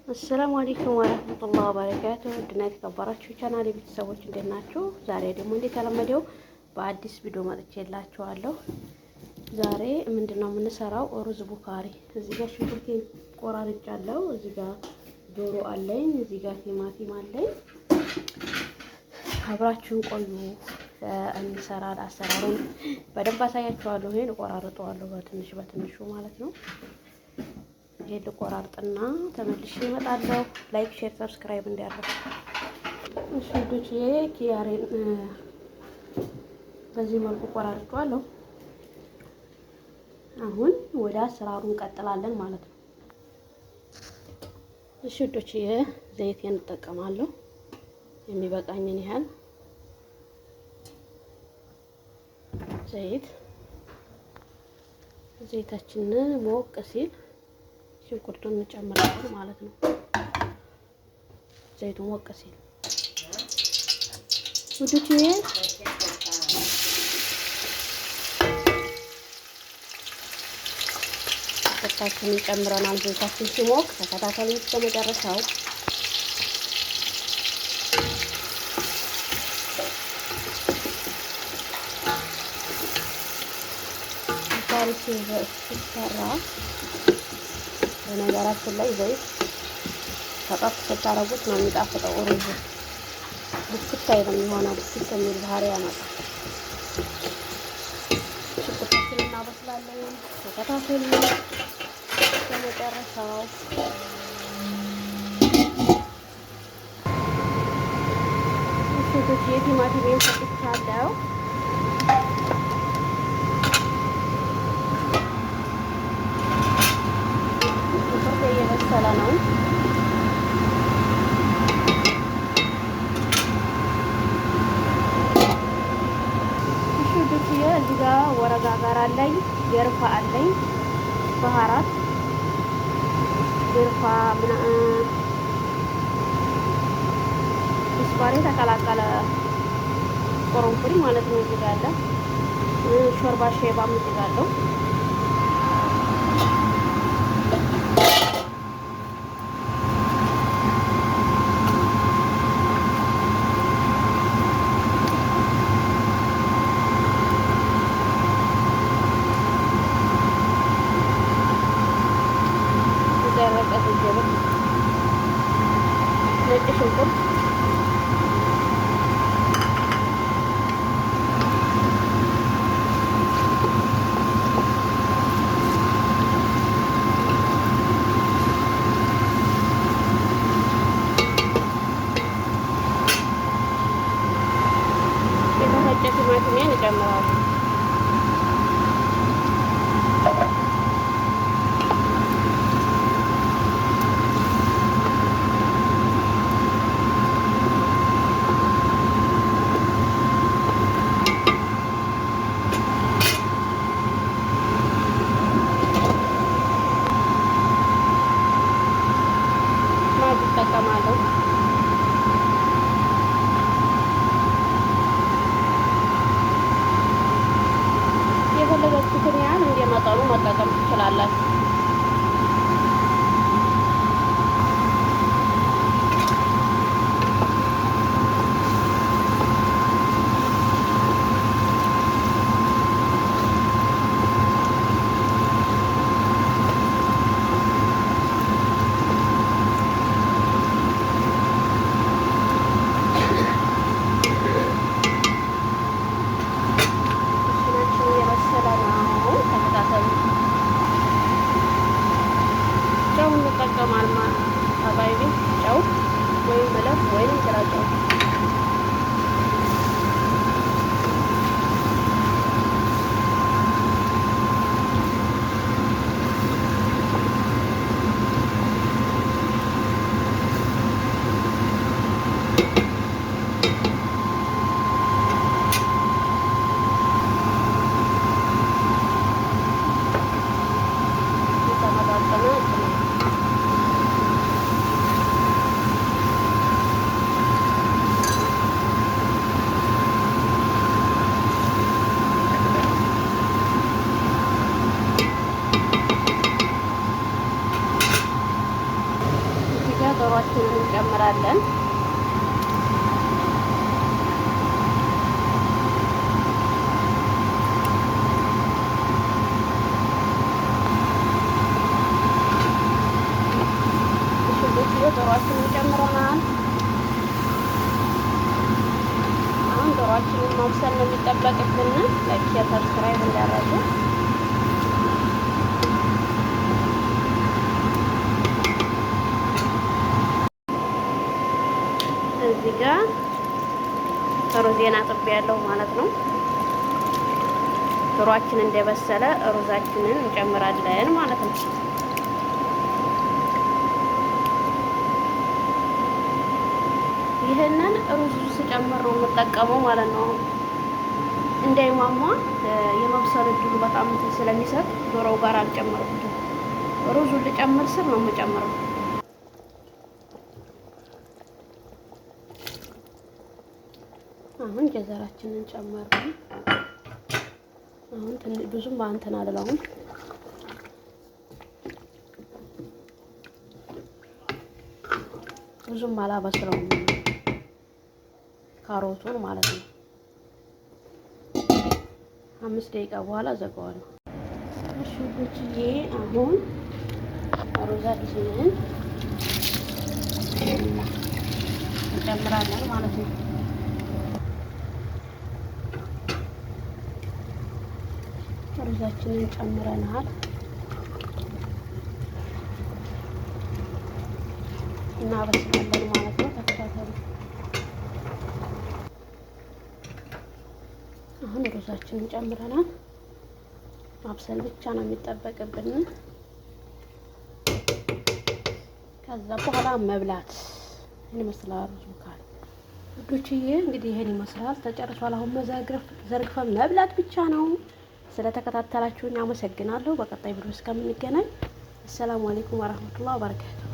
አሰላሙ አለይኩም ወራህመቱላሂ ወበረካቱ። ድና የተከበራችሁ ቻናል ቤተሰቦች እንዴት ናችሁ? ዛሬ ደግሞ እንደተለመደው በአዲስ ቪዲዮ መጥቼላችኋለሁ። ዛሬ ምንድነው የምንሰራው? ሩዝ ቡካሪ። እዚህ ጋር ሽንኩርቴን ቆራርጫለሁ። እዚህ ጋር ዶሮ አለኝ። እዚህ ጋር ቲማቲም አለኝ። አብራችሁን ቆዩ። አሰራሩን በደንብ አሳያችኋለሁ። ይሄን ቆራርጠዋለሁ በትንሹ ማለት ነው። ይሄ ልቆራርጥና ተመልሼ እመጣለሁ። ላይክ፣ ሼር፣ ሰብስክራይብ እንዲያደርጉ። እሺ ልጆች፣ ይሄ ኪያሬን በዚህ መልኩ ቆራርጬዋለሁ። አሁን ወደ አሰራሩ እንቀጥላለን ማለት ነው። እሺ ልጆች፣ ይሄ ዘይቴን እጠቀማለሁ የሚበቃኝን ያህል ዘይታችንን ሞቅ ሲል ሽንኩርቱን እንጨምራለን ማለት ነው። ዘይቱ ሞቅ ሲል ውዶቼ ሽንኩርታችንን ጨምረናል። ዘይታችን ሲሞቅ ተከታተሉ እስከ መጨረሻው። ሲሰራ በነገራችን ላይ ዘይት ተጠፍ ስታረጉት ነው የሚጣፍጠው። ሩዝ ብስክት አይልም፣ የሆነ ብስክት የሚል ባህሪ ያመጣል። ሽንኩርታችንን እናበስላለን። ተከታተሉ ከመጨረሻው። ሴቶች የቲማቲሜን ፈጭቻለሁ። እየበሰለ ነው። እሺ እዚህ ጋር ወረጋ ጋር አለኝ፣ ገርፋ አለኝ፣ ባህራት ገርፋ ስፓሪ ተቀላቀለ ቆሮንፍሪ ማለት ነው። እዚህ ጋር አለ ሾርባ ሼባም እዚህ ጋር አለው። ነጭ ሽንኩርት የተፈጨ ቲማቲሜን እጨምራለሁ። እጠቀማለሁ። የፈለጋችሁትን ያህል እንደመጠኑ መጠቀም ትችላላችሁ። ይጠቀማል አባይቢ ጨው ወይም መለፍ ወይም ግራጫው ዶሮአችንን እንጨምራለን። ዶሮአችንን ጨምረናል። አሁን ዶሮአችንን ማብሰል ነው የሚጠበቅብን። ላይክ፣ ሼር፣ ሰብስክራይብ እንዳረጉ። እዚህ ጋር ሩዜን አጥቤያለሁ ማለት ነው። ዶሮአችን እንደበሰለ ሩዛችንን እንጨምራለን ማለት ነው። ይሄንን ሩዝ ስጨምር ነው የምጠቀመው ማለት ነው። እንዳይሟሟ የመብሰል እድሉ በጣም ስለሚሰጥ ዶሮው ጋር አልጨምርም። ሩዙን ልጨምር ስል ነው የምጨምረው። አሁን ጀዘራችንን ጨመርን። አሁን ብዙም ባንተን አልለውም። ብዙም አላበስለውም ካሮቱን ማለት ነው። 5 ደቂቃ በኋላ ዘጋዋለሁ። እሺ ጉቺዬ፣ አሁን ሩዛችንን እንጨምራለን ማለት ነው። ሩዛችንን ጨምረናል። እናበስላለን ማለት ነው። ተከታተሉ። አሁን ሩዛችንን ጨምረናል። ማብሰል ብቻ ነው የሚጠበቅብን። ከዛ በኋላ መብላት። ይሄን ይመስላል ሩዙ ካለ ውዶችዬ። እንግዲህ ይሄን ይመስላል፣ ተጨርሷል። አሁን ዘርግፈን መብላት ብቻ ነው። ስለተከታተላችሁኝ አመሰግናለሁ። በቀጣይ ቪዲዮ እስከምንገናኝ አሰላሙ አለይኩም ወራህመቱላሂ ወበረካቱ።